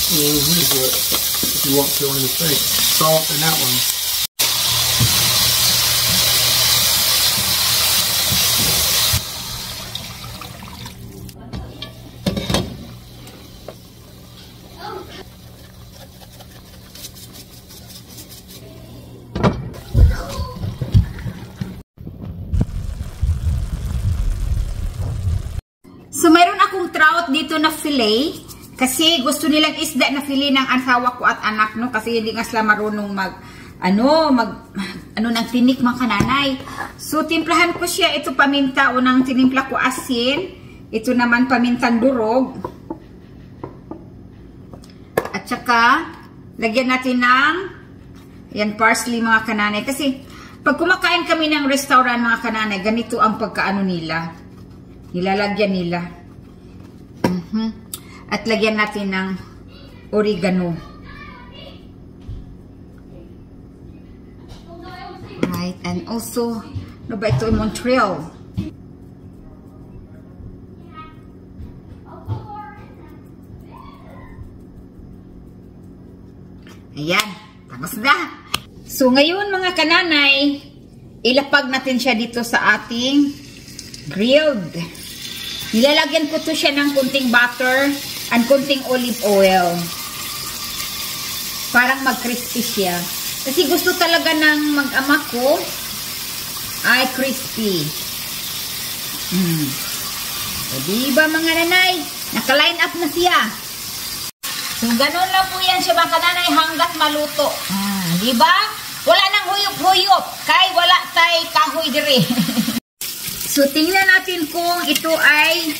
If you want to on your steak. Salt in that one. So, mayroon akong trout dito na fillet. Kasi gusto nilang isda na fillet ng asawa ko at anak, no? Kasi hindi nga sila marunong ng tinik mga kananay. So, timplahan ko siya. Ito paminta. Unang tinimpla ko asin. Ito naman pamintang durog. At saka, lagyan natin ng parsley mga kananay. Kasi, pag kumakain kami ng restaurant mga kananay, ganito ang pagkaano nila. Nilalagyan nila. At lagyan natin ng oregano. Right. And also, ano ba ito? Montreal. Ayan. Tapos na. So, ngayon mga kananay, ilapag natin siya dito sa ating grilled. Nilalagyan ko to siya ng kunting butter and kunting olive oil. Parang mag-crispy siya. Kasi gusto talaga ng mag-ama ko ay crispy. So, diba mga nanay? Naka-line up na siya. So, ganun lang po yan siya mga kananay hanggat maluto. Diba? Wala nang huyop-huyop. Kay wala tay kahoy dire. So, tingnan natin kung ito ay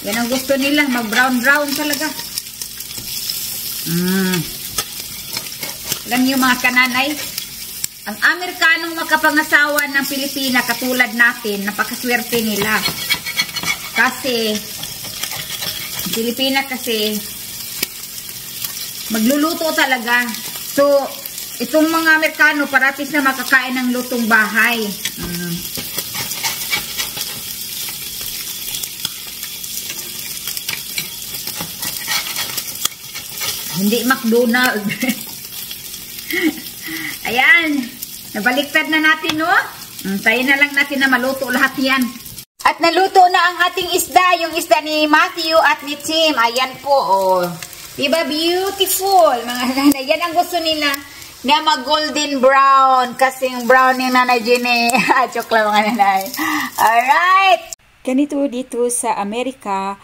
yan ang gusto nila. Mag-brown-brown talaga. Alam niyo mga kananay, ang Amerikanong makapangasawa ng Pilipina katulad natin, napakaswerte nila. Kasi, Pilipina kasi, magluluto talaga. So, itong mga Amerikano, parating na makakain ng lutong bahay. Hindi McDonald's. Ayan. Nabaliktad na natin, no? Tayo na lang natin na maluto lahat yan. At naluto na ang ating isda. Yung isda ni Matthew at ni Tim. Ayan po, oh. Diba beautiful? Mga nanay. Yan ang gusto nila. Na mag-golden brown. Kasing brown ni Nanay Jenny. Joke lang mga nanay. Alright. Ganito dito sa Amerika,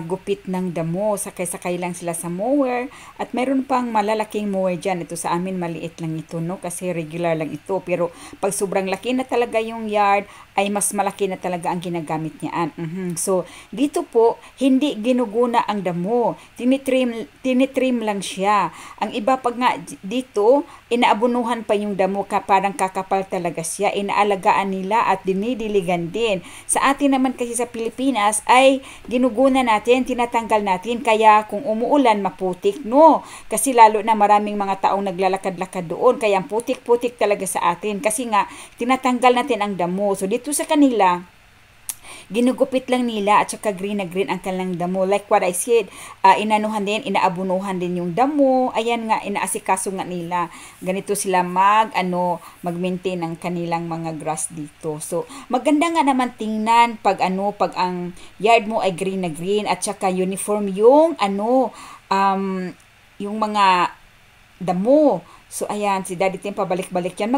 gupit ng damo. Sakay-sakay lang sila sa mower. At mayroon pang malalaking mower dyan. Ito sa amin, maliit lang ito, no? Kasi regular lang ito. Pero pag sobrang laki na talaga yung yard, ay mas malaki na talaga ang ginagamit niyaan. So, dito po, hindi ginuguna ang damo. Tinitrim lang siya. Ang iba pag nga dito, inaabunuhan pa yung damo, parang kakapal talaga siya. Inaalagaan nila at dinidiligan din. Sa atin naman kasi sa Pilipinas, ay ginuguna natin, tinatanggal natin. Kaya kung umuulan, maputik, no? Kasi lalo na maraming mga taong naglalakad-lakad doon. Kaya ang putik-putik talaga sa atin. Kasi nga, tinatanggal natin ang damo. So, dito sa kanila, ginugupit lang nila at saka green na green ang kanilang damo. Like what I said, inanuhan din, inaabunuhan din yung damo. Ayan nga, inaasikaso nga nila. Ganito sila mag-maintain ng kanilang mga grass dito. So, maganda nga naman tingnan pag ang yard mo ay green na green at saka uniform yung yung mga damo. So, ayan, si Daddy Tim pabalik-balik yan.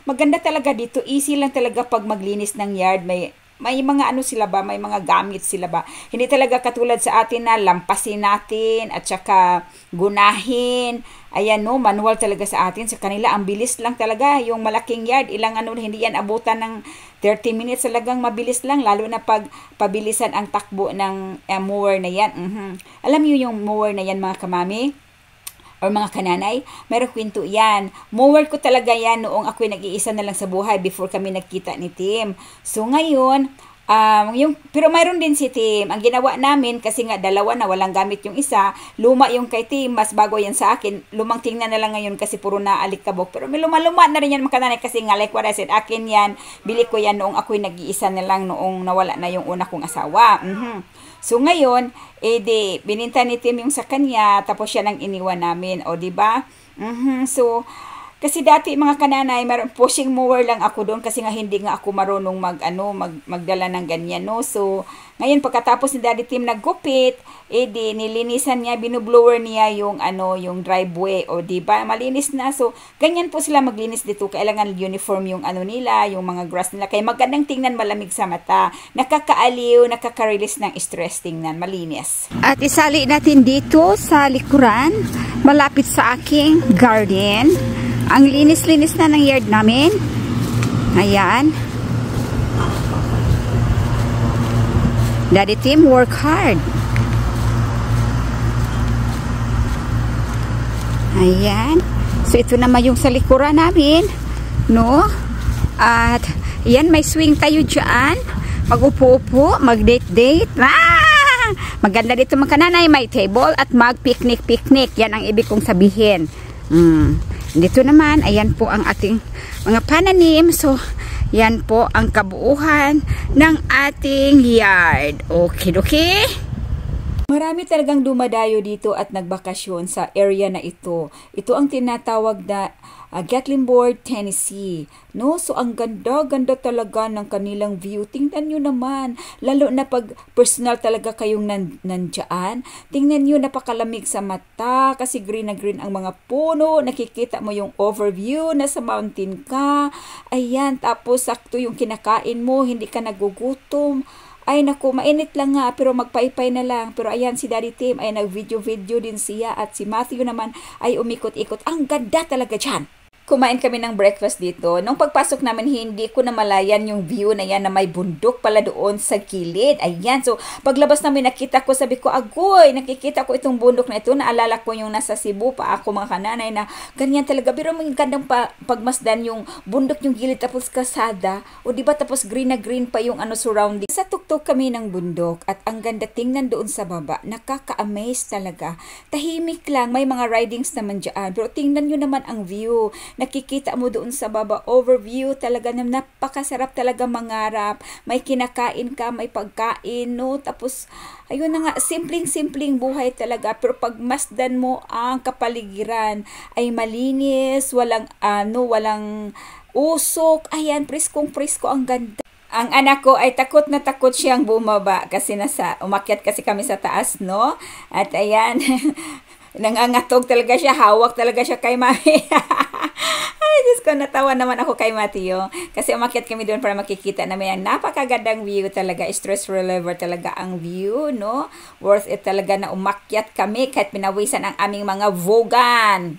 Maganda talaga dito. Easy lang talaga pag maglinis ng yard. May mga sila ba? May mga gamit sila ba? Hindi talaga katulad sa atin na lampasin natin at saka gunahin. Ayan, no, manual talaga sa atin. Sa kanila, ang bilis lang talaga. Yung malaking yard, hindi yan abutan ng 30 minutes. Talagang mabilis lang, lalo na pag pabilisan ang takbo ng mower na yan. Alam niyo yung mower na yan, mga kamami? Or mga kananay, mayroong kwento yan. Mower ko talaga yan noong ako'y nag-iisa na lang sa buhay before kami nagkita ni Tim. So ngayon, Pero mayroon din si Tim. Ang ginawa namin, kasi nga dalawa na, walang gamit yung isa. Luma yung kay Tim, mas bago yan sa akin. Lumang tingnan na lang ngayon kasi puro na alikabok. Pero may luma-luma na rin yan mga kananay kasi nga like what I said, akin yan. Bili ko yan noong ako'y nag-iisa na lang noong nawala na yung una kong asawa. So ngayon, bininta ni Tim yung sa kanya, tapos siya nang iniwan namin. O, diba? So, kasi dati mga kananay, pushing mower lang ako doon kasi nga hindi nga ako marunong magdala ng ganyan, no? So, ngayon pagkatapos ni Daddy Tim naggupit, nilinisan niya, binublower niya yung yung driveway, o di ba? Malinis na. So, ganyan po sila maglinis dito. Kailangan uniform yung nila, yung mga grass nila. Kaya magandang tingnan, malamig sa mata. Nakakaaliw, nakaka-release ng stress tingnan, malinis. At isali natin dito sa likuran, malapit sa aking garden. Ang linis-linis na ng yard namin. Ayan. Daddy Tim work hard. Ayan. So, ito naman yung sa likuran namin. No? At, ayan, may swing tayo dyan. Mag-upo-upo, mag-date-date. Maganda dito mga kananay. May table at mag-picnic-picnic. Yan ang ibig kong sabihin. Dito naman, ayan po ang ating mga pananim. So, yan po ang kabuuhan ng ating yard. Okay. Marami talagang dumadayo dito at nagbakasyon sa area na ito. Ito ang tinatawag na Gatlinburg, Tennessee. No? So, ang ganda-ganda talaga ng kanilang view. Tingnan nyo naman. Lalo na pag personal talaga kayong nandyan. Tingnan nyo, napakalamig sa mata. Kasi green na green ang mga puno. Nakikita mo yung overview. Nasa mountain ka. Ayan. Tapos, sakto yung kinakain mo. Hindi ka nagugutom. Ay naku, mainit lang nga, pero magpaypay na lang. Pero ayan, si Daddy Tim ay nag-video din siya, at si Matthew naman ay umikot-ikot. Ang ganda talaga dyan. Kumain kami ng breakfast dito. Nung pagpasok namin, hindi ko namalayan yung view na yan na may bundok pala doon sa gilid. Ayan. So, paglabas namin, nakita ko, sabi ko, agoy, nakikita ko itong bundok na ito. Naalala ko yung nasa Cebu pa ako mga kananay na ganyan talaga. Pero may gandang pagmasdan yung bundok, yung gilid, tapos kasada. O diba, tapos green na green pa yung surrounding. Sa tuktok kami ng bundok at ang ganda tingnan doon sa baba. Nakaka-amaze talaga. Tahimik lang. May mga ridings naman dyan. Pero tingnan nyo naman ang view. Nakikita mo doon sa baba, overview talaga, na napakasarap talaga mangarap. May kinakain ka, may pagkain, no? Tapos, ayun na nga, simpleng-simpleng buhay talaga. Pero pag masdan mo ang kapaligiran, ay malinis, walang usok. Ayan, preskong-presko, ang ganda. Ang anak ko ay takot na takot siyang bumaba kasi umakyat kasi kami sa taas, no? At ayan, nangangatog talaga siya, hawak talaga siya kay Mami. Ay, Diyos ko, natawa naman ako kay Mateo. Kasi umakyat kami doon para makikita namin ang napakagandang view talaga. Stress reliever talaga ang view, no? Worth it talaga na umakyat kami kahit pinawisan ang aming mga vogan.